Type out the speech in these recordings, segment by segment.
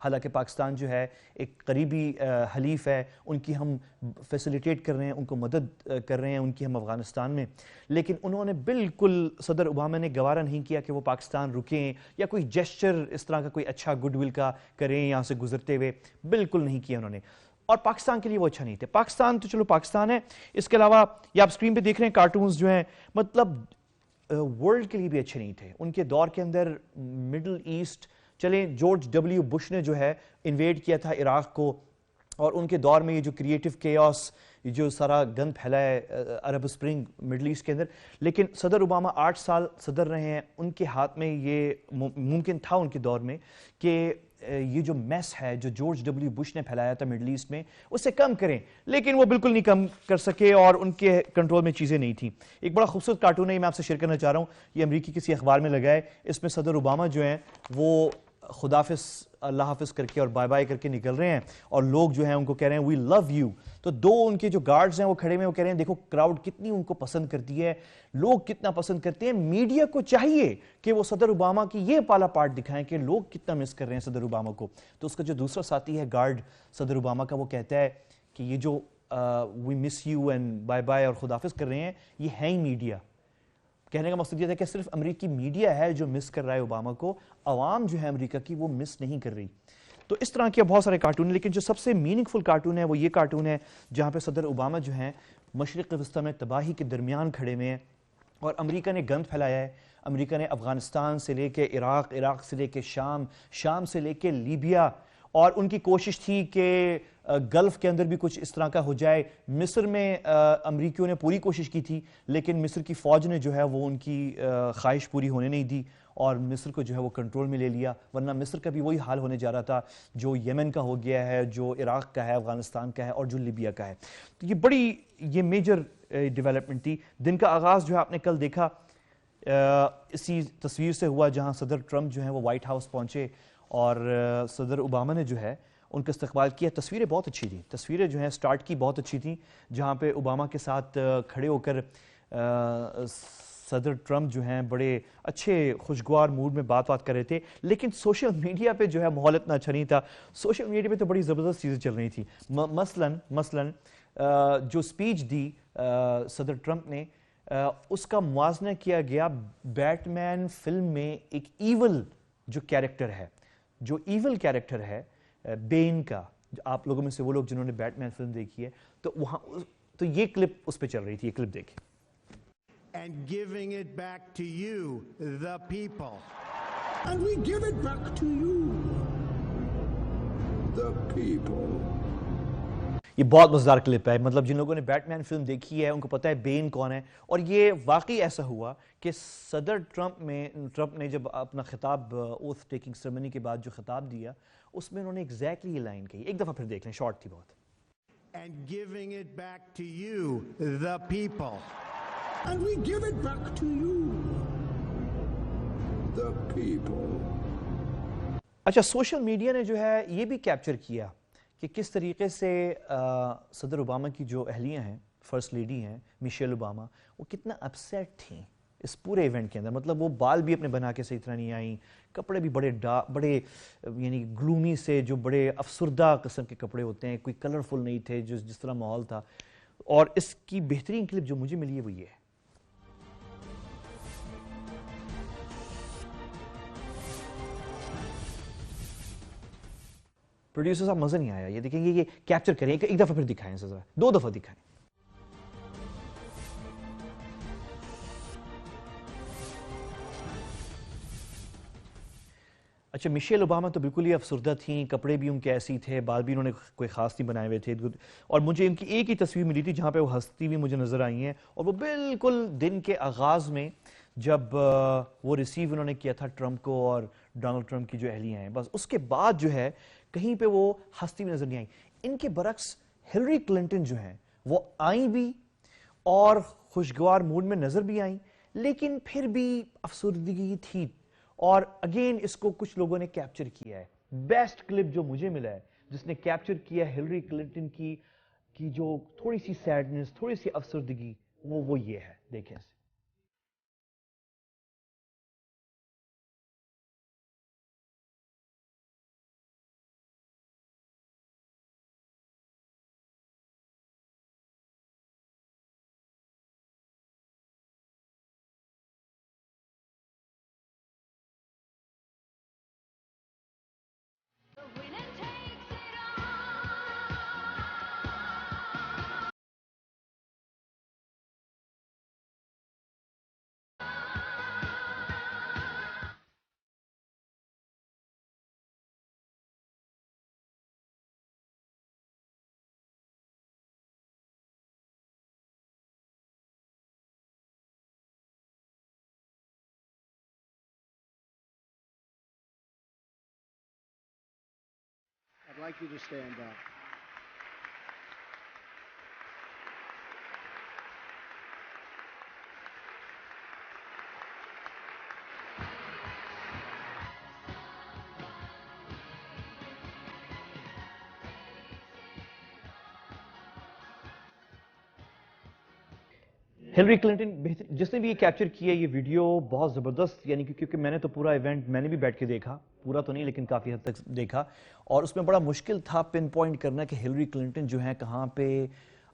حالانکہ پاکستان جو ہے ایک قریبی حلیف ہے، ان کی ہم فیسیلیٹیٹ کر رہے ہیں، ان کو مدد کر رہے ہیں ان کی ہم افغانستان میں، لیکن انہوں نے بالکل صدر اوباما نے گوارا نہیں کیا کہ وہ پاکستان رکیں یا کوئی جیسچر اس طرح کا کوئی اچھا گڈ ول کا کریں یہاں سے گزرتے ہوئے، بالکل نہیں کیا انہوں نے، اور پاکستان کے لیے وہ اچھا نہیں تھے۔ پاکستان تو چلو پاکستان ہے، اس کے علاوہ یہ آپ سکرین پہ دیکھ رہے ہیں کارٹونز جو ہیں، مطلب ورلڈ کے لیے بھی اچھے نہیں تھے۔ ان کے دور کے اندر مڈل ایسٹ، چلیں جارج ڈبلیو بش نے جو ہے انویڈ کیا تھا عراق کو، اور ان کے دور میں یہ جو کریٹو کیوس، یہ جو سارا گند پھیلا ہے عرب اسپرنگ مڈل ایسٹ کے اندر، لیکن صدر اوباما 8 سال صدر رہے ہیں، ان کے ہاتھ میں یہ ممکن تھا ان کے دور میں کہ یہ جو میس ہے جو جارج ڈبلیو بش نے پھیلایا تھا مڈل ایسٹ میں اسے کم کریں، لیکن وہ بالکل نہیں کم کر سکے اور ان کے کنٹرول میں چیزیں نہیں تھیں۔ ایک بڑا خوبصورت کارٹون ہے، میں آپ سے شیئر کرنا چاہ رہا ہوں، یہ امریکی کسی اخبار میں لگا ہے، اس میں صدر اوباما جو ہیں وہ خداحافظ، اللہ حافظ کر کے اور بائے بائے کر کے نکل رہے ہیں، اور لوگ جو ہیں ان کو کہہ رہے ہیں وی لو یو، تو دو ان کے جو گارڈز ہیں وہ کھڑے ہوئے وہ کہہ رہے ہیں دیکھو کراؤڈ کتنی ان کو پسند کرتی ہے، لوگ کتنا پسند کرتے ہیں، میڈیا کو چاہیے کہ وہ صدر اوباما کی یہ پالا پارٹ دکھائیں کہ لوگ کتنا مس کر رہے ہیں صدر اوباما کو۔ تو اس کا جو دوسرا ساتھی ہے گارڈ صدر اوباما کا، وہ کہتا ہے کہ یہ جو we miss you and bye bye اور خداحافظ کر رہے ہیں یہ ہے ہی میڈیا۔ کہنے کا مقصد یہ تھا کہ صرف امریکی میڈیا ہے جو مس کر رہا ہے اوباما کو، عوام جو ہے امریکہ کی وہ مس نہیں کر رہی۔ تو اس طرح کے بہت سارے کارٹون ہیں، لیکن جو سب سے میننگ فل کارٹون ہے وہ یہ کارٹون ہے جہاں پہ صدر اوباما جو ہیں مشرق وسطیٰ میں تباہی کے درمیان کھڑے ہوئے ہیں، اور امریکہ نے گند پھیلایا ہے، امریکہ نے افغانستان سے لے کے عراق، عراق سے لے کے شام، شام سے لے کے لیبیا، اور ان کی کوشش تھی کہ گلف کے اندر بھی کچھ اس طرح کا ہو جائے۔ مصر میں امریکیوں نے پوری کوشش کی تھی، لیکن مصر کی فوج نے جو ہے وہ ان کی خواہش پوری ہونے نہیں دی اور مصر کو جو ہے وہ کنٹرول میں لے لیا، ورنہ مصر کا بھی وہی حال ہونے جا رہا تھا جو یمن کا ہو گیا ہے، جو عراق کا ہے، افغانستان کا ہے، اور جو لیبیا کا ہے۔ تو یہ بڑی یہ میجر ڈیولپمنٹ تھی۔ دن کا آغاز جو ہے آپ نے کل دیکھا اسی تصویر سے ہوا جہاں صدر ٹرمپ جو ہیں وہ وائٹ ہاؤس پہنچے اور صدر اوباما نے جو ہے ان کا استقبال کیا۔ تصویریں بہت اچھی تھیں، تصویریں جو ہیں سٹارٹ کی بہت اچھی تھیں، جہاں پہ اوباما کے ساتھ کھڑے ہو کر صدر ٹرمپ جو ہیں بڑے اچھے خوشگوار موڈ میں بات کر رہے تھے، لیکن سوشل میڈیا پہ جو ہے ماحول اتنا اچھا نہیں تھا۔ سوشل میڈیا پہ تو بڑی زبردست چیزیں چل رہی تھیں، مثلاً جو سپیچ دی صدر ٹرمپ نے، اس کا موازنہ کیا گیا بیٹ مین فلم میں ایک ایول جو ایول کیریکٹر ہے بین کا، آپ لوگوں میں سے وہ لوگ جنہوں نے بیٹ مین فلم دیکھی ہے، تو وہاں تو یہ کلپ اس پہ چل رہی تھی، یہ کلپ دیکھیں۔ And giving it back to you, the people. And we give it back to you, the people. یہ بہت مزیدار کلپ ہے، مطلب جن لوگوں نے بیٹ مین فلم دیکھی ہے ان کو پتہ ہے بین کون ہے، اور یہ واقعی ایسا ہوا کہ صدر ٹرمپ نے جب اپنا خطاب اوتھ ٹیکنگ سیرمنی کے بعد جو خطاب دیا، اس میں انہوں نے ایگزیکٹلی یہ لائن کہی۔ ایک دفعہ پھر دیکھ لیں، شارٹ تھی بہت۔ And giving it back to you, the people. And we give it back to you, the people. اچھا، سوشل میڈیا نے جو ہے یہ بھی کیپچر کیا کہ کس طریقے سے صدر اوباما کی جو اہلیہ ہیں، فرسٹ لیڈی ہیں میشیل اوباما، وہ کتنا اپسیٹ تھیں اس پورے ایونٹ کے اندر۔ مطلب وہ بال بھی اپنے بنا کے صحیح طرح نہیں آئیں، کپڑے بھی بڑے یعنی گلومی سے، جو بڑے افسردہ قسم کے کپڑے ہوتے ہیں، کوئی کلرفل نہیں تھے جس طرح ماحول تھا۔ اور اس کی بہترین کلپ جو مجھے ملی ہے وہ یہ ہے۔ پروڈیوسر صاحب مزہ نہیں آیا، یہ دیکھیں گے، یہ کیپچر کریں، ایک دفعہ پھر دکھائیں، ذرا 2 دفعہ دکھائیں۔ اچھا، میشیل اوباما تو بالکل ہی افسردہ تھیں، کپڑے بھی ان کے ایسے ہی تھے، بال بھی انہوں نے کوئی خاص نہیں بنائے ہوئے تھے، اور مجھے ان کی ایک ہی تصویر ملی تھی جہاں پہ وہ ہنستی بھی مجھے نظر آئی ہیں، اور وہ بالکل دن کے آغاز میں جب وہ ریسیو انہوں نے کیا تھا ٹرمپ کو اور ڈونلڈ ٹرمپ کی جو اہلیہ ہیں، بس اس کے بعد جو ہے کہیں پہ وہ ہنستی بھی نظر نہیں آئیں۔ ان کے برعکس ہلری کلنٹن جو ہیں وہ آئیں بھی اور خوشگوار موڈ میں نظر بھی آئیں، لیکن پھر بھی افسردگی تھی۔ اور اگین اس کو کچھ لوگوں نے کیپچر کیا ہے۔ بیسٹ کلپ جو مجھے ملا ہے جس نے کیپچر کیا ہلری کلنٹن کی جو تھوڑی سی سیڈنس، تھوڑی سی افسردگی، وہ یہ ہے، دیکھیں۔ like you to stand up. Hillary Clinton جس نے بھی یہ کیپچر کیا یہ ویڈیو بہت زبردست، یعنی کیونکہ میں نے تو پورا ایونٹ میں نے بھی بیٹھ کے دیکھا، پورا تو نہیں لیکن کافی حد تک دیکھا، اور اس میں بڑا مشکل تھا پن پوائنٹ کرنا کہ ہلری کلنٹن جو ہیں کہاں پہ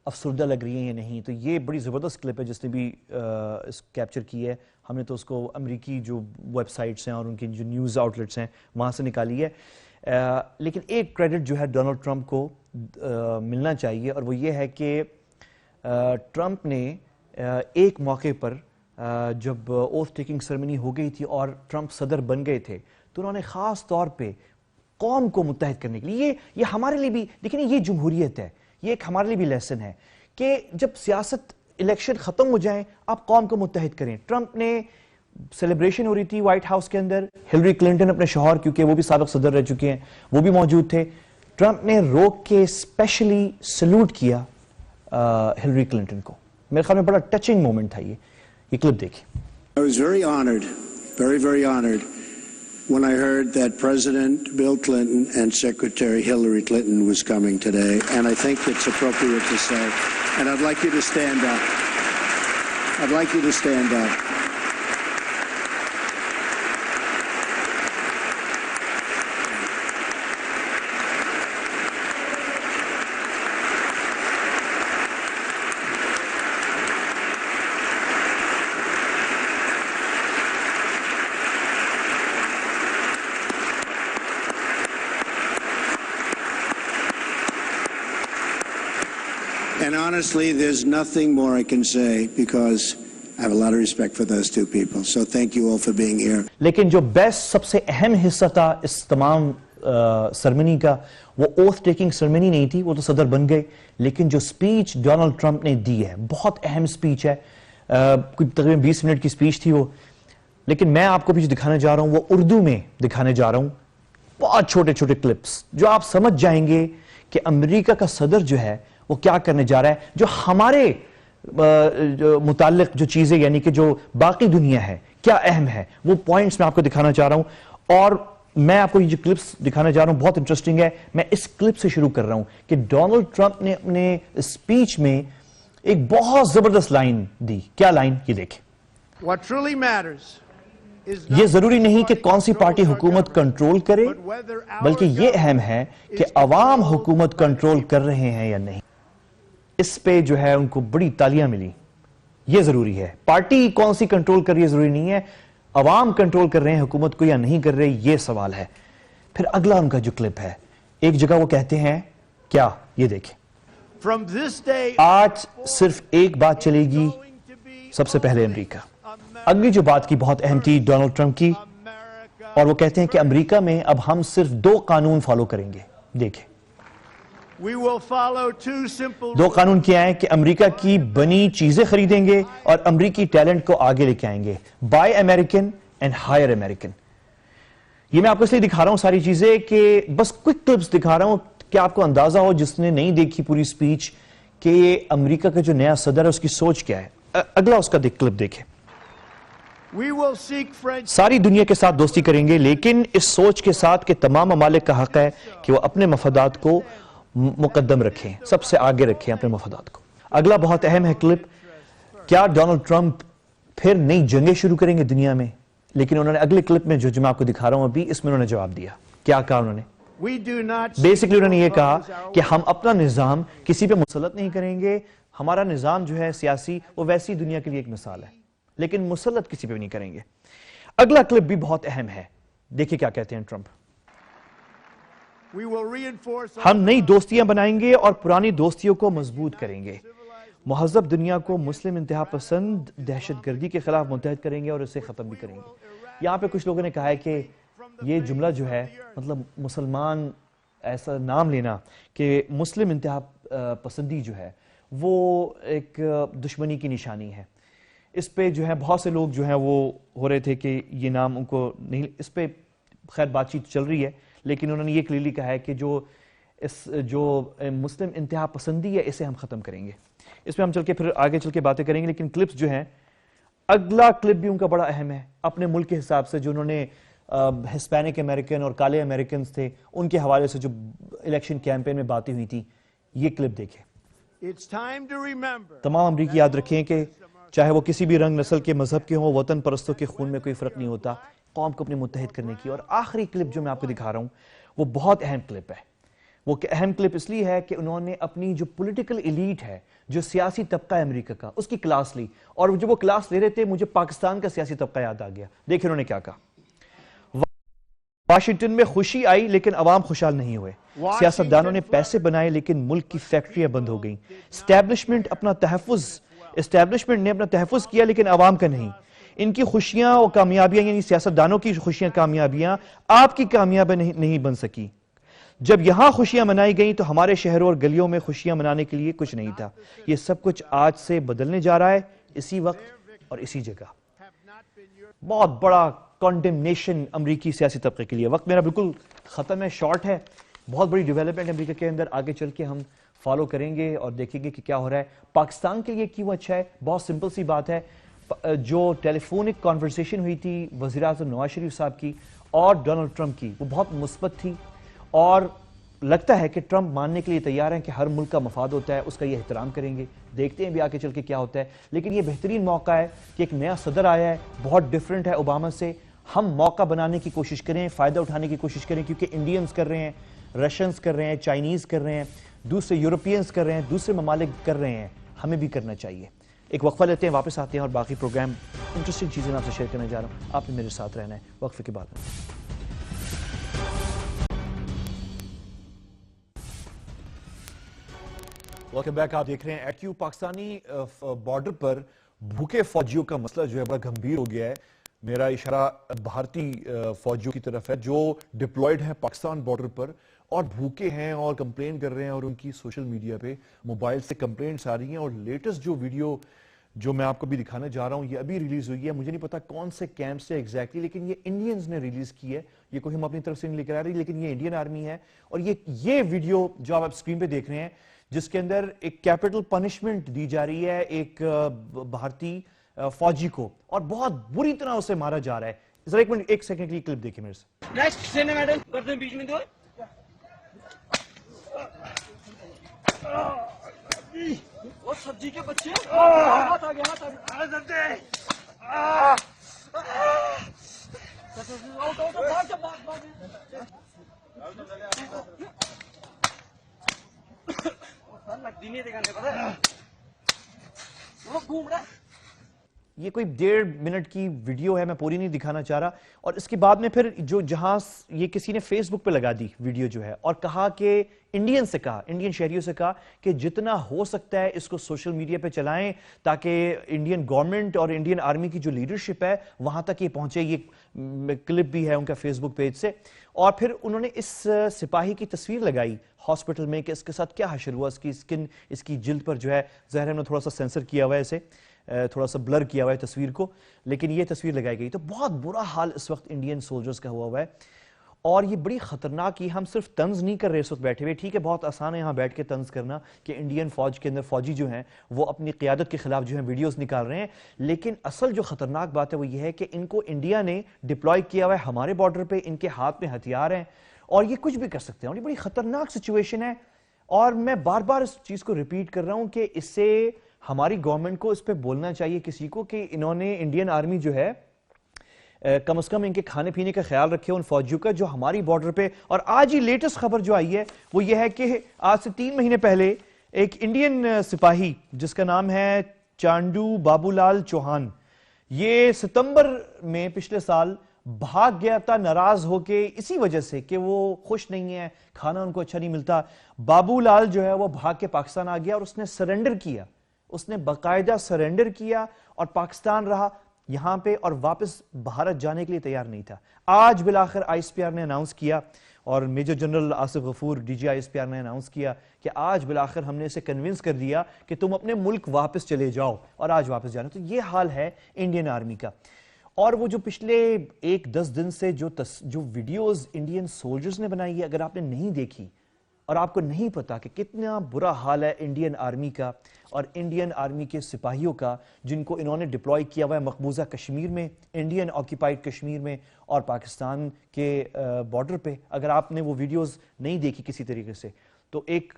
افسردہ لگ رہی ہیں یا نہیں. تو یہ بڑی زبردست کلپ ہے جس نے بھی اس کیپچر کی ہے. ہم نے تو اس کو امریکی جو ویب سائٹس ہیں اور ان کی جو نیوز آؤٹلیٹس ہیں وہاں سے نکالی ہے. لیکن ایک کریڈٹ جو ہے ڈونلڈ ٹرمپ کو ملنا چاہیے، اور وہ یہ ہے کہ ٹرمپ نے ایک موقع پر جب اوتھ ٹیکنگ سرمنی ہو گئی تھی اور ٹرمپ صدر بن گئے تھے تو انہوں نے خاص طور پہ قوم کو متحد کرنے کے لیے یہ ہمارے لیے بھی دیکھیں یہ جمہوریت ہے، یہ ایک ہمارے لیے بھی لیسن ہے کہ جب سیاست الیکشن ختم ہو جائیں آپ قوم کو متحد کریں. ٹرمپ نے سیلیبریشن ہو رہی تھی وائٹ ہاؤس کے اندر، ہلری کلنٹن اپنے شوہر کیونکہ وہ بھی سابق صدر رہ چکے ہیں وہ بھی موجود تھے، ٹرمپ نے روک کے اسپیشلی سلوٹ کیا ہلری کلنٹن کو. میرے خیال میں بڑا ٹچنگ مومنٹ تھا یہ کلپ دیکھیں. I was very honored, very, very honored when I heard that President Bill Clinton and Secretary Hillary Clinton was coming today, and I think it's appropriate to say, and I'd like you to stand up. I'd like you to stand up. And honestly, there's nothing more I can say because I have a lot of respect for those two people. So thank you all for being here. لیکن جو best سب سے اہم حصہ تھا اس تمام ceremony کا وہ oath taking ceremony نہیں تھی، وہ تو صدر بن گئے، لیکن جو سپیچ ڈونلڈ ٹرمپ نے دی ہے بہت اہم سپیچ ہے. کوئی تقریباً 20 منٹ کی سپیچ تھی وہ، لیکن میں آپ کو بھی جو دکھانے جا رہا ہوں وہ اردو میں دکھانے جا رہا ہوں. بہت چھوٹے چھوٹے کلپس جو آپ سمجھ جائیں گے کہ امریکہ کا صدر جو ہے وہ کیا کرنے جا رہا ہے، جو ہمارے متعلق جو چیزیں یعنی کہ جو باقی دنیا ہے کیا اہم ہے وہ پوائنٹس میں آپ کو دکھانا چاہ رہا ہوں. اور میں آپ کو یہ جو کلپس دکھانا چاہ رہا ہوں بہت انٹرسٹنگ ہے. میں اس کلپ سے شروع کر رہا ہوں کہ ڈونلڈ ٹرمپ نے اپنے اسپیچ میں ایک بہت زبردست لائن دی. کیا لائن یہ دیکھیں. What truly matters is یہ ضروری نہیں کہ کون سی پارٹی حکومت کنٹرول کرے، بلکہ یہ اہم ہے کہ عوام حکومت کنٹرول کر رہے ہیں یا نہیں. اس پہ جو ہے ان کو بڑی تالیاں ملی. یہ ضروری ہے، پارٹی کون سی کنٹرول کر رہی ہے ضروری نہیں ہے، عوام کنٹرول کر رہے ہیں حکومت کو یا نہیں کر رہے یہ سوال ہے. پھر اگلا ان کا جو کلپ ہے ایک جگہ وہ کہتے ہیں کیا، یہ دیکھیں. from this day آج صرف ایک بات چلے گی، سب سے پہلے امریکہ. اگلی جو بات کی بہت اہم تھی ڈونلڈ ٹرمپ کی، America اور وہ کہتے ہیں کہ امریکہ میں اب ہم صرف 2 قانون فالو کریں گے. دیکھیں we will follow two simple 2 قانون کیا ہیں کہ امریکہ کی بنی چیزیں خریدیں گے اور امریکی ٹیلنٹ کو آگے لے کے آئیں گے. Buy American and hire American. یہ میں آپ کو اس لیے دکھا رہا ہوں ساری چیزیں کہ بس کوئک کلپس دکھا رہا ہوں کہ آپ کو اندازہ ہو جس نے نہیں دیکھی پوری سپیچ کہ امریکہ کا جو نیا صدر ہے اس کی سوچ کیا ہے. اگلا اس کا کلپ دیکھیں. we will seek friendship ساری دنیا کے ساتھ دوستی کریں گے لیکن اس سوچ کے ساتھ کہ تمام ممالک کا حق ہے کہ وہ اپنے مفادات کو مقدم رکھیں، سب سے آگے رکھیں اپنے مفادات کو. اگلا بہت اہم ہے کلپ. کیا ڈونلڈ ٹرمپ پھر نئی جنگیں شروع کریں گے دنیا میں؟ لیکن انہوں نے اگلے کلپ میں جو میں آپ کو دکھا رہا ہوں ابھی اس میں انہوں نے جواب دیا. کیا کہا انہوں نے؟ we do not بیسکلی انہوں نے یہ کہا کہ ہم اپنا نظام کسی پہ مسلط نہیں کریں گے. ہمارا نظام جو ہے سیاسی وہ ویسی دنیا کے لیے ایک مثال ہے لیکن مسلط کسی پہ بھی نہیں کریں گے. اگلا کلپ بھی بہت اہم ہے. دیکھیں کیا کہتے ہیں ٹرمپ. we will reinforce ہم نئی دوستیاں بنائیں گے اور پرانی دوستیوں کو مضبوط کریں گے. مہذب دنیا کو مسلم انتہا پسند دہشت گردی کے خلاف متحد کریں گے اور اسے ختم بھی کریں گے. یہاں پہ کچھ لوگوں نے کہا ہے کہ یہ جملہ جو ہے مطلب مسلمان ایسا نام لینا کہ مسلم انتہا پسندی جو ہے وہ ایک دشمنی کی نشانی ہے. اس پہ جو ہے بہت سے لوگ جو ہیں وہ ہو رہے تھے کہ یہ نام ان کو نہیں. اس پہ خیر بات چیت چل رہی ہے لیکن انہوں نے یہ کلیئرلی کہا ہے کہ جو اس جو مسلم انتہا پسندی ہے اسے ہم ختم کریں گے. اس میں ہم چل کے پھر آگے چل کے باتیں کریں گے, لیکن کلپس جو ہیں, اگلا کلپ بھی ان کا بڑا اہم ہے اپنے ملک کے حساب سے. جو انہوں نے ہسپینک امریکن اور کالے امریکنز تھے ان کے حوالے سے جو الیکشن کیمپین میں باتیں ہوئی تھی, یہ کلپ دیکھیں. تمام امریکی یاد رکھیں کہ چاہے وہ کسی بھی رنگ نسل کے مذہب کے ہوں, وطن پرستوں کے خون میں کوئی فرق نہیں ہوتا قوم کو اپنے متحد کرنے کی. اور آخری کلپ جو میں آپ کو دکھا رہا ہوں وہ بہت اہم کلپ ہے. وہ اہم کلپ اس لیے ہے کہ انہوں نے اپنی جو پولیٹیکل ایلیٹ ہے, جو سیاسی طبقہ ہے امریکہ کا, اس کی کلاس لی. اور جب وہ کلاس لے رہے تھے مجھے پاکستان کا سیاسی طبقہ یاد آ گیا. دیکھیں انہوں نے کیا کہا. واشنگٹن میں خوشی آئی لیکن عوام خوشحال نہیں ہوئے. سیاستدانوں نے پیسے بنائے لیکن ملک کی فیکٹریاں بند ہو گئیں. اسٹیبلشمنٹ نے اپنا تحفظ کیا لیکن عوام کا نہیں. ان کی خوشیاں اور کامیابیاں, یعنی سیاستدانوں کی خوشیاں کامیابیاں آپ کی کامیابیاں نہیں بن سکی. جب یہاں خوشیاں منائی گئیں تو ہمارے شہروں اور گلیوں میں خوشیاں منانے کے لیے کچھ نہیں تھا. یہ سب کچھ آج سے بدلنے جا رہا ہے, اسی وقت اور اسی جگہ. بہت بڑا کنڈمنیشن امریکی سیاسی طبقے کے لیے. وقت میرا بالکل ختم ہے, شارٹ ہے. بہت بڑی ڈیولپمنٹ امریکہ کے اندر آگے چل کے ہم فالو کریں گے اور دیکھیں گے کہ کیا ہو رہا ہے. پاکستان کے لیے کیوں اچھا ہے, بہت سمپل سی بات ہے. جو ٹیلی فونک کانورسیشن ہوئی تھی وزیر اعظم نواز شریف صاحب کی اور ڈونلڈ ٹرمپ کی, وہ بہت مثبت تھی. اور لگتا ہے کہ ٹرمپ ماننے کے لیے تیار ہیں کہ ہر ملک کا مفاد ہوتا ہے, اس کا یہ احترام کریں گے. دیکھتے ہیں بھی آگے چل کے کیا ہوتا ہے. لیکن یہ بہترین موقع ہے کہ ایک نیا صدر آیا ہے, بہت ڈیفرنٹ ہے اوباما سے. ہم موقع بنانے کی کوشش کریں, فائدہ اٹھانے کی کوشش کریں, کیونکہ انڈینز کر رہے ہیں, رشینز کر رہے ہیں, چائنیز کر رہے ہیں, دوسرے یورپینز کر رہے ہیں, دوسرے ممالک کر رہے ہیں. ہمیں بھی کرنا چاہیے. ایک وقفہ لیتے ہیں, واپس آتے ہیں اور باقی پروگرام انٹرسٹنگ چیزیں میں آپ سے شیئر کرنے جا رہا ہوں. آپ نے میرے ساتھ رہنا ہے وقفے کے بعد. Welcome back. آپ دیکھ رہے ہیں ایٹ کیو. پاکستانی بارڈر پر بھوکے فوجیوں کا مسئلہ جو ہے بڑا گمبھیر ہو گیا ہے. میرا اشارہ بھارتی فوجیوں کی طرف ہے جو ڈپلوائڈ ہیں پاکستان بارڈر پر اور بھوکے ہیں اور کمپلین کر رہے ہیں, اور ان کی سوشل میڈیا پہ موبائل سے کمپلینٹس آ رہی ہیں. اور لیٹسٹ جو ویڈیو جو میں آپ کو بھی دکھانے جا رہا ہوں یہ ابھی ریلیز ہوئی ہے. مجھے نہیں پتا کون سے کیمپ سے ایگزیکٹلی, لیکن یہ انڈینز نے ریلیز کی ہے. یہ کوئی ہم اپنی طرف سے نہیں لے کر آ رہی, لیکن یہ انڈین آرمی ہے. اور یہ ویڈیو جو آپ اسکرین پہ دیکھ رہے ہیں جس کے اندر ایک کیپٹل پنشمنٹ دی جا رہی ہے ایک بھارتی فوجی کو, اور بہت بری طرح اسے مارا جا رہا ہے. ذرا ایک منٹ, ایک سیکنڈ کی کلپ دیکھیں میرے سے. نیکسٹ سینے میڈم کر دیں بیچ میں دو. وہ سبزی کے بچے ہاتھ آ گیا, ہاتھ یہ کوئی 1.5 منٹ کی ویڈیو ہے, میں پوری نہیں دکھانا چاہ رہا. اور اس کے بعد میں پھر جو جہاں یہ کسی نے فیس بک پہ لگا دی ویڈیو جو ہے, اور کہا کہ انڈین شہریوں سے کہا کہ جتنا ہو سکتا ہے اس کو سوشل میڈیا پہ چلائیں تاکہ انڈین گورنمنٹ اور انڈین آرمی کی جو لیڈرشپ ہے وہاں تک یہ پہنچے. یہ کلپ بھی ہے ان کا فیس بک پیج سے. اور پھر انہوں نے اس سپاہی کی تصویر لگائی ہاسپٹل میں کہ اس کے ساتھ کیا حشر ہوا, اس کی سکن, اس کی جلد پر جو ہے, ظاہر ہم نے تھوڑا سا سینسر کیا ہوا ہے اسے, تھوڑا سا بلر کیا ہوا ہے تصویر کو, لیکن یہ تصویر لگائی گئی. تو بہت برا حال اس وقت انڈین سولجرز کا ہوا ہے. اور یہ بڑی خطرناک, ہم صرف طنز نہیں کر رہے اس وقت بیٹھے ہوئے. ٹھیک ہے بہت آسان ہے یہاں بیٹھ کے طنز کرنا کہ انڈین فوج کے اندر فوجی جو ہیں وہ اپنی قیادت کے خلاف جو ہیں ویڈیوز نکال رہے ہیں, لیکن اصل جو خطرناک بات ہے وہ یہ ہے کہ ان کو انڈیا نے ڈپلوائے کیا ہوا ہے ہمارے بارڈر پہ, ان کے ہاتھ میں ہتھیار ہیں اور یہ کچھ بھی کر سکتے ہیں. اور یہ بڑی خطرناک سچویشن ہے. اور میں بار بار اس چیز کو ریپیٹ کر رہا ہوں کہ اس سے ہماری گورنمنٹ کو اس پہ بولنا چاہیے کسی کو کہ انہوں نے انڈین آرمی جو ہے کم از کم ان کے کھانے پینے کا خیال رکھے ان فوجیوں کا جو ہماری بارڈر پہ. اور آج ہی لیٹسٹ خبر جو آئی ہے وہ یہ ہے کہ آج سے 3 مہینے پہلے ایک انڈین سپاہی جس کا نام ہے چانڈو بابو لال چوہان, یہ ستمبر میں پچھلے سال بھاگ گیا تھا ناراض ہو کے, اسی وجہ سے کہ وہ خوش نہیں ہے, کھانا ان کو اچھا نہیں ملتا. بابو لال جو ہے وہ بھاگ کے پاکستان آ گیا اور اس نے سرنڈر کیا, اس نے باقاعدہ سرنڈر کیا اور پاکستان رہا یہاں پہ اور واپس بھارت جانے کے لیے تیار نہیں تھا. آج بالآخر آئی ایس پی آر نے اناؤنس کیا, اور major general Asif Ghafoor D G I S P R نے اناؤنس کیا کہ آج بالآخر ہم نے اسے کنونس کر دیا کہ تم اپنے ملک واپس چلے جاؤ, اور آج واپس جانا. تو یہ حال ہے انڈین آرمی کا. اور وہ جو پچھلے 1-10 دن سے جو ویڈیوز انڈین سولجرز نے بنائی ہے, اگر آپ نے نہیں دیکھی اور آپ کو نہیں پتا کہ کتنا برا حال ہے انڈین آرمی کا اور انڈین آرمی کے سپاہیوں کا جن کو انہوں نے ڈپلوائے کیا ہوا ہے مقبوضہ کشمیر میں، انڈین آکیپائڈ کشمیر میں اور پاکستان کے بارڈر پہ. اگر آپ نے وہ ویڈیوز نہیں دیکھی کسی طریقے سے تو ایک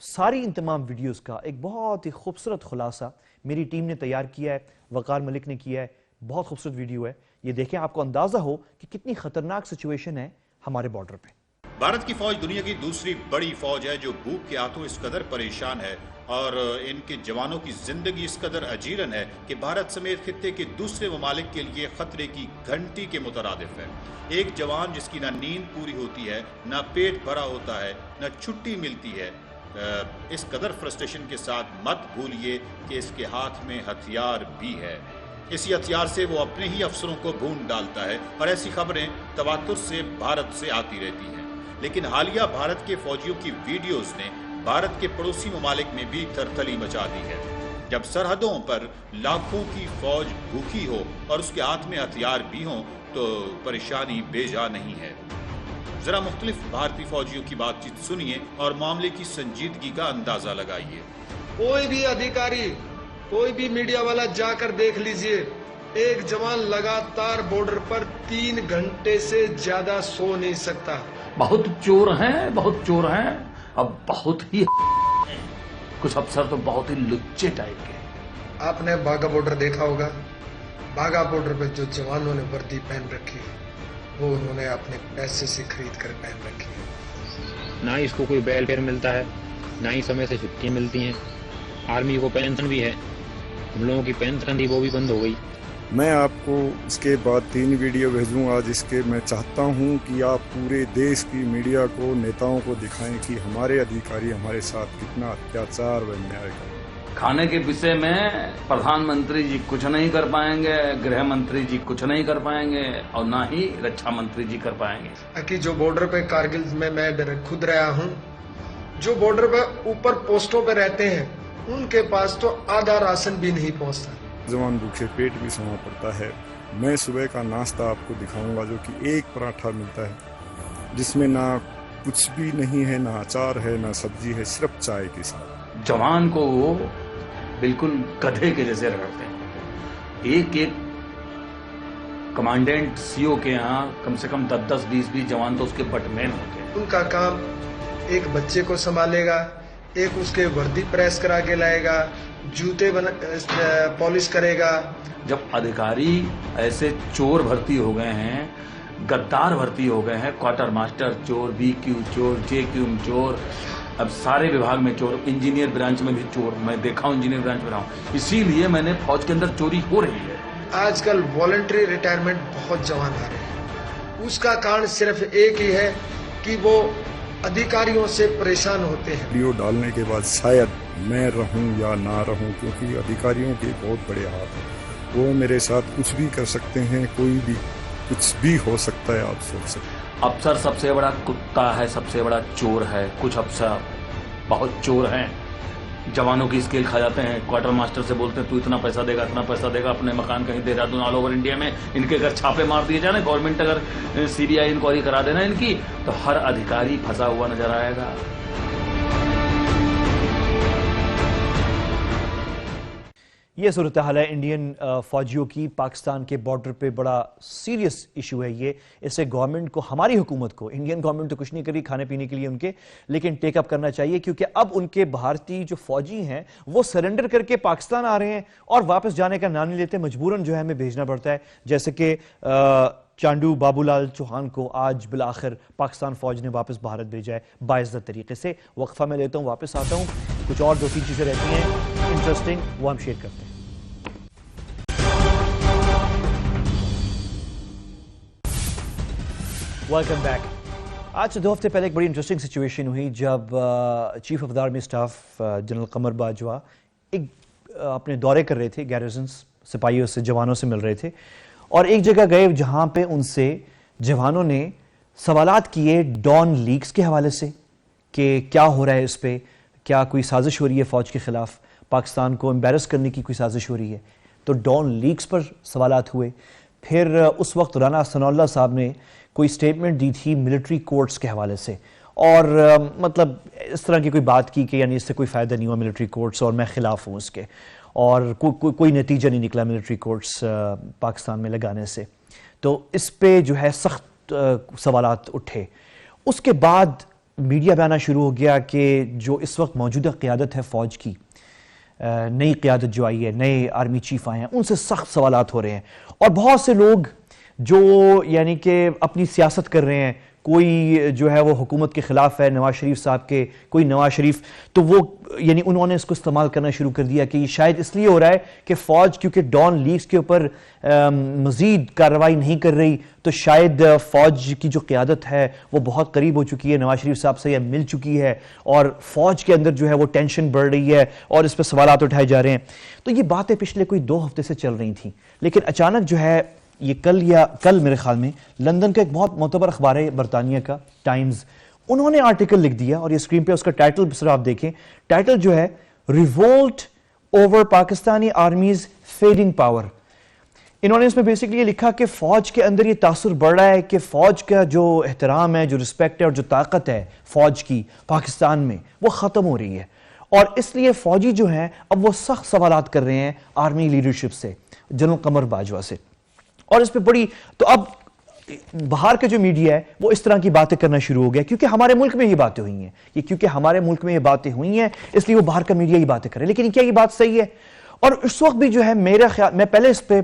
ساری ان تمام ویڈیوز کا ایک بہت ہی خوبصورت خلاصہ میری ٹیم نے تیار کیا ہے، وقار ملک نے کیا ہے. بہت خوبصورت ویڈیو ہے، یہ دیکھیں آپ کو اندازہ ہو کہ کتنی خطرناک سچویشن ہے ہمارے بارڈر پہ. بھارت کی فوج دنیا کی دوسری بڑی فوج ہے جو بھوک کے ہاتھوں اس قدر پریشان ہے اور ان کے جوانوں کی زندگی اس قدر اجیرن ہے کہ بھارت سمیت خطے کے دوسرے ممالک کے لیے خطرے کی گھنٹی کے مترادف ہے. ایک جوان جس کی نہ نیند پوری ہوتی ہے، نہ پیٹ بھرا ہوتا ہے، نہ چھٹی ملتی ہے، اس قدر فرسٹریشن کے ساتھ مت بھولیے کہ اس کے ہاتھ میں ہتھیار بھی ہے. اسی ہتھیار سے وہ اپنے ہی افسروں کو بھون ڈالتا ہے اور ایسی خبریں تواتر سے بھارت سے آتی رہتی ہیں. لیکن حالیہ بھارت کے فوجیوں کی ویڈیوز نے بھارت کے پڑوسی ممالک میں بھی تھرتھلی مچا دی ہے. جب سرحدوں پر لاکھوں کی فوج بھوکی ہو اور اس کے ہاتھ میں ہتھیار بھی ہوں تو پریشانی بے جا نہیں ہے. ذرا مختلف بھارتی فوجیوں کی بات چیت سنیے اور معاملے کی سنجیدگی کا اندازہ لگائیے. کوئی بھی ادھیکاری، کوئی بھی میڈیا والا جا کر دیکھ لیجئے، ایک جوان لگاتار بارڈر پر 3 گھنٹے سے زیادہ سو نہیں سکتا. بہت چور ہیں، اب بہت ہی کچھ افسر تو بہت ہی لچے ٹائپ کے. آپ نے باگا بارڈر دیکھا ہوگا، باگا بارڈر پہ جو جوانوں نے وردی پہن رکھی ہے وہ انہوں نے اپنے پیسے سے خرید کر پہن رکھی ہے. نہ اس کو کوئی بیل فیئر ملتا ہے، نہ ہی سمے سے چھٹیاں ملتی ہیں. آرمی کو پینشن بھی ہے، ہم لوگوں کی پینشن تھی وہ بھی بند ہو گئی. میں آپ کو اس کے بعد 3 ویڈیو بھیجوں گا جس کے میں چاہتا ہوں کہ آپ پورے دیش کی میڈیا کو، نیتاؤں کو دکھائیں کہ ہمارے ادھیکاری ہمارے ساتھ کتنا اتیاچار و انیائے کریں. کھانے کے وشے میں پردھان منتری جی کچھ نہیں کر پائیں گے، گرہ منتری جی کچھ نہیں کر پائیں گے اور نہ ہی رکشا منتری جی کر پائیں گے. کہ جو بارڈر پہ کارگل میں خود رہا ہوں، جو بارڈر پہ اوپر پوسٹوں پہ رہتے ہیں ان کے پاس تو آدھا راشن بھی نہیں پہنچتا. جوان بھوکے پیٹ بھی سونا پڑتا ہے. میں صبح کا ناشتہ آپ کو دکھاؤں گا جو کہ ایک پراٹھا ملتا ہے جس میں نہ کچھ بھی نہیں ہے، نہ اچار ہے، نہ سبزی ہے، صرف چائے کے ساتھ. جوان کو وہ بالکل گدھے کے جیسے رگڑتے ہیں. ایک کمانڈنٹ سی او کے یہاں کم سے کم 10 20 جوان تو اس کے بٹ مین ہوتے ہیں. ان کا کام ایک بچے کو سنبھالے گا، ایک اس کے وردی پریس کرا کے لائے گا، جوتے پالش کرے گا. جب ادھیکاری ایسے چور بھرتی ہو گئے ہیں، غدار بھرتی ہو گئے ہیں، کوارٹر ماسٹر چور، بی کیو چور، جے کیو چور، اب سارے وبھاگ میں چور، انجینئر برانچ میں بھی چور. میں دیکھا ہوں انجینئر برانچ میں رہا ہوں، اسی لیے میں نے فوج کے اندر چوری ہو رہی ہے. آج کل والنٹری ریٹائرمنٹ بہت جوان آ رہے ہیں. اس کا کارن صرف ایک ہی ہے کہ وہ ادھیکاریوں سے پریشان ہوتے ہیں. ویڈیو ڈالنے کے بعد شاید میں رہوں یا نہ رہوں، کیونکہ ادھیکاریوں کے بہت بڑے ہاتھ ہیں. وہ میرے ساتھ کچھ بھی کر سکتے ہیں، کوئی بھی کچھ بھی ہو سکتا ہے. آپ سوچ سکتے ہیں افسر سب سے بڑا کتا ہے، سب سے بڑا چور ہے. کچھ افسر بہت چور ہیں، جوانوں کی اسکیل کھا جاتے ہیں. کوارٹر ماسٹر سے بولتے ہیں تو اتنا پیسہ دے گا، اتنا پیسہ دے گا. اپنے مکان کہیں دہرادون آل اوور انڈیا میں ان کے اگر چھاپے مار دیے جائیں، گورنمنٹ اگر CBI انکوائری کرا دینا ان کی، تو ہر ادھیکاری پھنسا ہوا نظر آئے گا. یہ صورتحال ہے انڈین فوجیوں کی. پاکستان کے بارڈر پہ بڑا سیریس ایشو ہے یہ. اس سے گورنمنٹ کو، ہماری حکومت کو، انڈین گورنمنٹ تو کچھ نہیں کری کھانے پینے کے لیے ان کے، لیکن ٹیک اپ کرنا چاہیے کیونکہ اب ان کے بھارتی جو فوجی ہیں وہ سرنڈر کر کے پاکستان آ رہے ہیں اور واپس جانے کا نام نہیں لیتے. مجبوراً جو ہے ہمیں بھیجنا پڑتا ہے. جیسے کہ چانڈو بابو لال چوہان کو آج بالآخر پاکستان فوج نے واپس بھارت بھیجا ہے باعزت طریقے سے. وقفہ میں لیتا ہوں، واپس آتا ہوں. کچھ اور 2-3 چیزیں رہتی ہیں انٹرسٹنگ، وہ ہم شیئر کرتے ہیں. Welcome back. آج سے 2 ہفتے پہلے ایک بڑی انٹرسٹنگ سچویشن ہوئی جب chief of the army staff general Qamar Bajwa اپنے دورے کر رہے تھے، گیریزنز، سپاہیوں سے، جوانوں سے مل رہے تھے اور ایک جگہ گئے جہاں پہ ان سے جوانوں نے سوالات کیے ڈان لیکس کے حوالے سے کہ کیا ہو رہا ہے اس پہ، کیا کوئی سازش ہو رہی ہے فوج کے خلاف، پاکستان کو امبیرس کرنے کی کوئی سازش ہو رہی ہے. تو ڈان لیکس پر سوالات ہوئے. پھر اس وقت رانا ثناء اللہ صاحب نے کوئی سٹیٹمنٹ دی تھی ملٹری کورٹس کے حوالے سے اور مطلب اس طرح کی کوئی بات کی کہ یعنی اس سے کوئی فائدہ نہیں ہوا ملٹری کورٹس اور میں خلاف ہوں اس کے, اور کوئی نتیجہ نہیں نکلا ملٹری کورٹس پاکستان میں لگانے سے. تو اس پہ جو ہے سخت سوالات اٹھے. اس کے بعد میڈیا پہ آنا شروع ہو گیا کہ جو اس وقت موجودہ قیادت ہے فوج کی, نئی قیادت جو آئی ہے, نئے آرمی چیف آئے ہیں, ان سے سخت سوالات ہو رہے ہیں. اور بہت سے لوگ جو یعنی کہ اپنی سیاست کر رہے ہیں, کوئی جو ہے وہ حکومت کے خلاف ہے, نواز شریف صاحب کے, کوئی نواز شریف, تو وہ یعنی انہوں نے اس کو استعمال کرنا شروع کر دیا کہ یہ شاید اس لیے ہو رہا ہے کہ فوج کیونکہ ڈان لیکس کے اوپر مزید کارروائی نہیں کر رہی, تو شاید فوج کی جو قیادت ہے وہ بہت قریب ہو چکی ہے نواز شریف صاحب سے, یا مل چکی ہے, اور فوج کے اندر جو ہے وہ ٹینشن بڑھ رہی ہے اور اس پہ سوالات اٹھائے جا رہے ہیں. تو یہ باتیں پچھلے کوئی 2 ہفتے سے چل رہی تھیں, لیکن اچانک جو ہے یہ کل میرے خیال میں لندن کا ایک بہت معتبر اخبار ہے برطانیہ کا ٹائمز, انہوں نے آرٹیکل لکھ دیا, اور یہ اسکرین پہ اس کا ٹائٹل صرف آپ دیکھیں, ٹائٹل جو ہے revolt over Pakistani armies feeding power. انہوں نے اس میں بیسکلی یہ لکھا کہ فوج کے اندر یہ تاثر بڑھ رہا ہے کہ فوج کا جو احترام ہے, جو رسپیکٹ ہے اور جو طاقت ہے فوج کی پاکستان میں, وہ ختم ہو رہی ہے, اور اس لیے فوجی جو ہیں اب وہ سخت سوالات کر رہے ہیں آرمی لیڈرشپ سے, جنرل قمر باجوہ سے. اور اس پہ بڑی, تو اب باہر کا جو میڈیا ہے وہ اس طرح کی باتیں کرنا شروع ہو گیا, کیونکہ ہمارے ملک میں یہ باتیں ہوئی ہیں, کیونکہ ہمارے ملک میں یہ باتیں ہوئی ہیں اس لیے وہ باہر کا میڈیا یہ باتیں کر رہے ہیں. لیکن کیا یہ بات صحیح ہے؟ اور اس وقت بھی جو ہے میرا خیال, میں پہلے اس پہ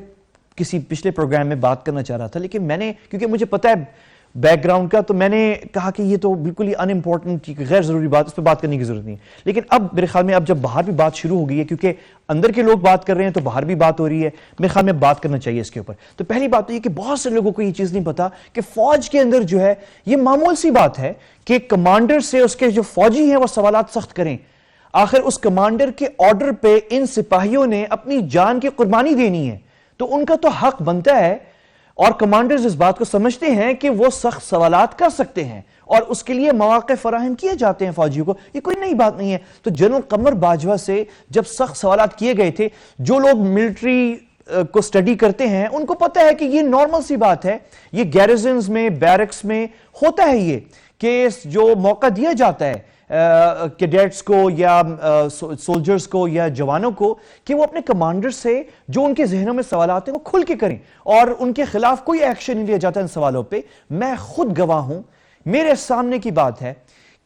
کسی پچھلے پروگرام میں بات کرنا چاہ رہا تھا, لیکن میں نے, کیونکہ مجھے پتا ہے بیک گراؤنڈ کا, تو میں نے کہا کہ یہ تو بالکل ہی ان امپورٹنٹ, غیر ضروری بات, اس پہ بات کرنے کی ضرورت نہیں. لیکن اب میرے خیال میں اب جب باہر بھی بات شروع ہو گئی ہے, کیونکہ اندر کے لوگ بات کر رہے ہیں تو باہر بھی بات ہو رہی ہے, میرے خیال میں بات کرنا چاہیے اس کے اوپر. تو پہلی بات تو یہ کہ بہت سے لوگوں کو یہ چیز نہیں پتا کہ فوج کے اندر جو ہے یہ معمول سی بات ہے کہ کمانڈر سے اس کے جو فوجی ہیں وہ سوالات سخت کریں. آخر اس کمانڈر کے آرڈر پہ ان سپاہیوں نے اپنی جان کی قربانی دینی ہے, تو ان کا تو حق بنتا ہے, اور کمانڈرز اس بات کو سمجھتے ہیں کہ وہ سخت سوالات کر سکتے ہیں, اور اس کے لیے مواقع فراہم کیے جاتے ہیں فوجیوں کو. یہ کوئی نئی بات نہیں ہے. تو جنرل قمر باجوہ سے جب سخت سوالات کیے گئے تھے, جو لوگ ملٹری کو سٹڈی کرتے ہیں ان کو پتہ ہے کہ یہ نارمل سی بات ہے, یہ گیرزنز میں, بیرکس میں ہوتا ہے یہ کہ جو موقع دیا جاتا ہے کیڈیٹس کو یا سولجرز کو یا جوانوں کو کہ وہ اپنے کمانڈر سے جو ان کے ذہنوں میں سوالات ہیں وہ کھل کے کریں, اور ان کے خلاف کوئی ایکشن نہیں لیا جاتا ان سوالوں پہ. میں خود گواہ ہوں, میرے سامنے کی بات ہے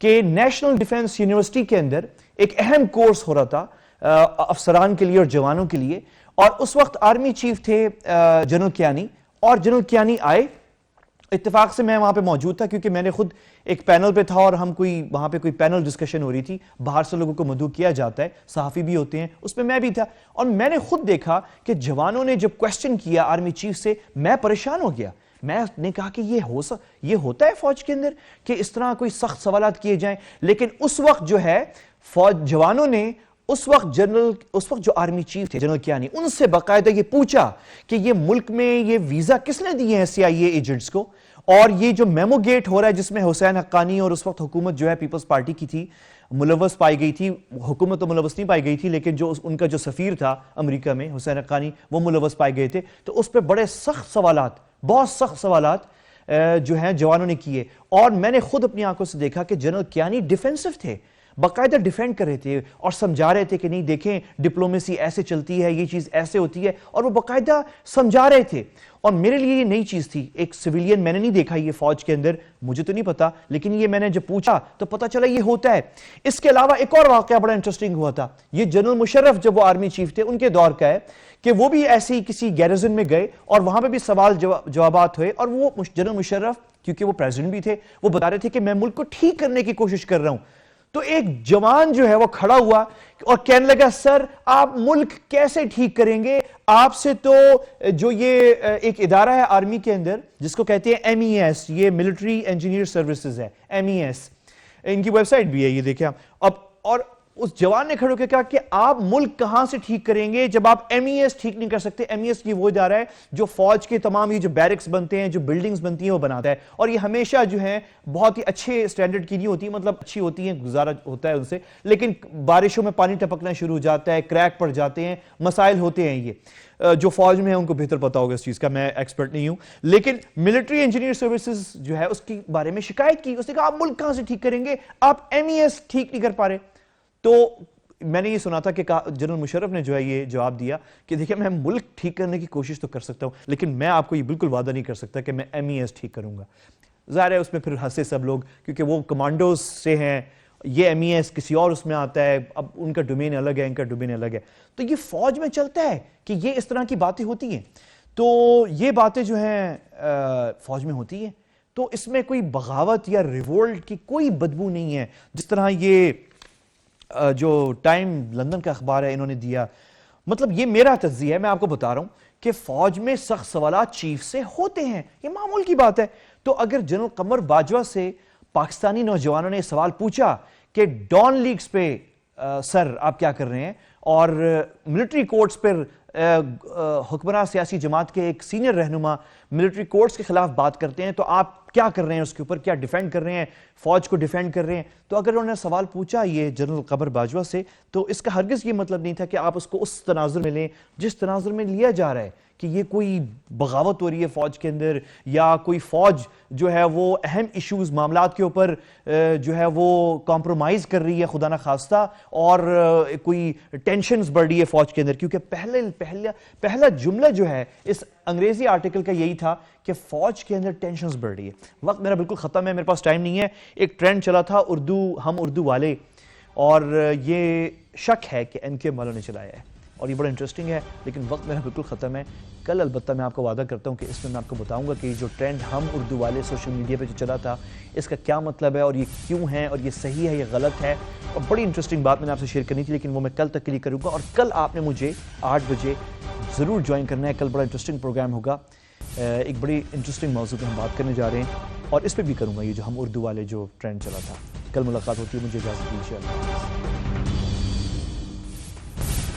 کہ نیشنل ڈیفنس یونیورسٹی کے اندر ایک اہم کورس ہو رہا تھا افسران کے لیے اور جوانوں کے لیے, اور اس وقت آرمی چیف تھے جنرل کیانی, اور جنرل کیانی آئے. اتفاق سے میں وہاں پہ موجود تھا کیونکہ میں نے خود ایک پینل پہ تھا, اور ہم وہاں پہ کوئی پینل ڈسکشن ہو رہی تھی, باہر سے لوگوں کو مدعو کیا جاتا ہے, صحافی بھی ہوتے ہیں, اس میں میں بھی تھا. اور میں نے خود دیکھا کہ جوانوں نے جب کوسچن کیا آرمی چیف سے, میں پریشان ہو گیا. میں نے کہا کہ یہ ہوتا ہے فوج کے اندر کہ اس طرح کوئی سخت سوالات کیے جائیں. لیکن اس وقت جو ہے جوانوں نے اس وقت جو آرمی چیف تھے جنرل کیانی, ان سے باقاعدہ یہ پوچھا کہ یہ ملک میں یہ ویزا کس نے دیے ہیں CIA ایجنٹس کو, اور یہ جو میمو گیٹ ہو رہا ہے جس میں حسین حقانی اور اس وقت حکومت جو ہے پیپلز پارٹی کی تھی ملوث پائی گئی تھی, حکومت تو ملوث نہیں پائی گئی تھی لیکن جو ان کا جو سفیر تھا امریکہ میں حسین حقانی, وہ ملوث پائے گئے تھے. تو اس پہ بڑے سخت سوالات, بہت سخت سوالات جو ہیں جوانوں نے کیے, اور میں نے خود اپنی آنکھوں سے دیکھا کہ جنرل کیانی ڈیفینسو تھے, باقاعدہ ڈیفینڈ کر رہے تھے اور سمجھا رہے تھے کہ نہیں دیکھیں ڈپلومیسی ایسے چلتی ہے, یہ چیز ایسے ہوتی ہے, اور وہ باقاعدہ سمجھا رہے تھے. اور میرے لیے یہ نئی چیز تھی, ایک سویلین میں نے نہیں دیکھا یہ فوج کے اندر, مجھے تو نہیں پتا, لیکن یہ میں نے جب پوچھا تو پتا چلا یہ ہوتا ہے. اس کے علاوہ ایک اور واقعہ بڑا انٹرسٹنگ ہوا تھا, یہ جنرل مشرف جب وہ آرمی چیف تھے ان کے دور کا ہے, کہ وہ بھی ایسی کسی گیرزن میں گئے اور وہاں پہ بھی سوال جوابات ہوئے, اور وہ جنرل مشرف کیونکہ وہ پریزیڈنٹ بھی تھے, وہ بتا رہے تھے کہ میں ملک کو ٹھیک کرنے کی کوشش کر رہا ہوں. تو ایک جوان جو ہے وہ کھڑا ہوا اور کہنے لگا سر آپ ملک کیسے ٹھیک کریں گے, آپ سے تو جو یہ ایک ادارہ ہے آرمی کے اندر جس کو کہتے ہیں MES, یہ ملٹری انجینئر سروسز ہے, MES, ان کی ویب سائٹ بھی ہے, یہ دیکھیں آپ. اور اس جوان نے کھڑے ہو کے کہا کہ آپ ملک کہاں سے ٹھیک کریں گے جب آپ MES ٹھیک نہیں کر سکتے. MES کی وہ ادارہ ہے جو فوج کے تمام یہ جو بیرکس بنتے ہیں, جو بلڈنگز بنتی ہیں, وہ بناتا ہے, اور یہ ہمیشہ جو ہے بہت ہی اچھے سٹینڈرڈ کی نہیں ہوتی, مطلب اچھی ہوتی ہیں, گزارا ہوتا ہے ان سے, لیکن بارشوں میں پانی ٹپکنا شروع ہو جاتا ہے, کریک پڑ جاتے ہیں, مسائل ہوتے ہیں. یہ جو فوج میں ہے ان کو بہتر پتا ہوگا اس چیز کا, میں ایکسپرٹ نہیں ہوں. لیکن ملٹری انجینئر سروسز جو ہے اس کے بارے میں شکایت کی, اس نے کہا آپ ملک کہاں سے ٹھیک کریں گے, آپ MES ٹھیک نہیں کر پا رہے. تو میں نے یہ سنا تھا کہ جنرل مشرف نے جو ہے یہ جواب دیا کہ دیکھیں میں ملک ٹھیک کرنے کی کوشش تو کر سکتا ہوں, لیکن میں آپ کو یہ بالکل وعدہ نہیں کر سکتا کہ میں MES ٹھیک کروں گا. ظاہر ہے اس میں پھر ہنسے سب لوگ, کیونکہ وہ کمانڈوز سے ہیں, یہ MES کسی اور اس میں آتا ہے, اب ان کا ڈومین الگ ہے, ان کا ڈومین الگ ہے. تو یہ فوج میں چلتا ہے کہ یہ اس طرح کی باتیں ہوتی ہیں. تو یہ باتیں جو ہیں فوج میں ہوتی ہیں, تو اس میں کوئی بغاوت یا ریوولٹ کی کوئی بدبو نہیں ہے. جس طرح یہ جو ٹائم لندن کا اخبار ہے انہوں نے دیا, مطلب یہ میرا تجزیہ ہے, میں آپ کو بتا رہا ہوں کہ فوج میں سخت سوالات چیف سے ہوتے ہیں, یہ معمول کی بات ہے. تو اگر جنرل قمر باجوہ سے پاکستانی نوجوانوں نے سوال پوچھا کہ ڈان لیگز پہ سر آپ کیا کر رہے ہیں, اور ملٹری کورٹس پر حکمراں سیاسی جماعت کے ایک سینئر رہنما ملٹری کورٹس کے خلاف بات کرتے ہیں, تو آپ کیا کر رہے ہیں, اس کے اوپر کیا ڈیفینڈ کر رہے ہیں, فوج کو ڈیفینڈ کر رہے ہیں. تو اگر انہوں نے سوال پوچھا یہ جنرل قمر باجوہ سے, تو اس کا ہرگز یہ مطلب نہیں تھا کہ آپ اس کو اس تناظر میں لیں جس تناظر میں لیا جا رہا ہے, کہ یہ کوئی بغاوت ہو رہی ہے فوج کے اندر, یا کوئی فوج جو ہے وہ اہم ایشوز معاملات کے اوپر جو ہے وہ کمپرومائز کر رہی ہے خدا نہ خواستہ, اور کوئی ٹینشنز بڑھ رہی ہے فوج کے اندر. کیونکہ پہلا جملہ جو ہے اس انگریزی آرٹیکل کا یہی تھا کہ فوج کے اندر ٹینشنز بڑھ رہی ہے. وقت میرا بالکل ختم ہے, میرے پاس ٹائم نہیں ہے. ایک ٹرینڈ چلا تھا ہم اردو والے, اور یہ شک ہے کہ NK والوں نے چلایا ہے, اور یہ بڑا انٹرسٹنگ ہے, لیکن وقت میرا بالکل ختم ہے. کل البتہ میں آپ کو وعدہ کرتا ہوں کہ اس میں میں آپ کو بتاؤں گا کہ جو ٹرینڈ ہم اردو والے سوشل میڈیا پہ جو چلا تھا اس کا کیا مطلب ہے, اور یہ کیوں ہے, اور یہ صحیح ہے, یہ غلط ہے. اور بڑی انٹرسٹنگ بات میں نے آپ سے شیئر کرنی تھی, لیکن وہ میں کل تک کے لیے کروں گا. اور کل آپ نے مجھے 8 بجے ضرور جوائن کرنا ہے. کل بڑا انٹرسٹنگ پروگرام ہوگا, ایک بڑی انٹرسٹنگ موضوع پہ ہم بات کرنے جا رہے ہیں, اور اس پہ بھی کروں گا یہ جو ہم اردو والے جو ٹرینڈ چلا تھا. کل ملاقات ہوتی ہے, مجھے اجازت دیجیے.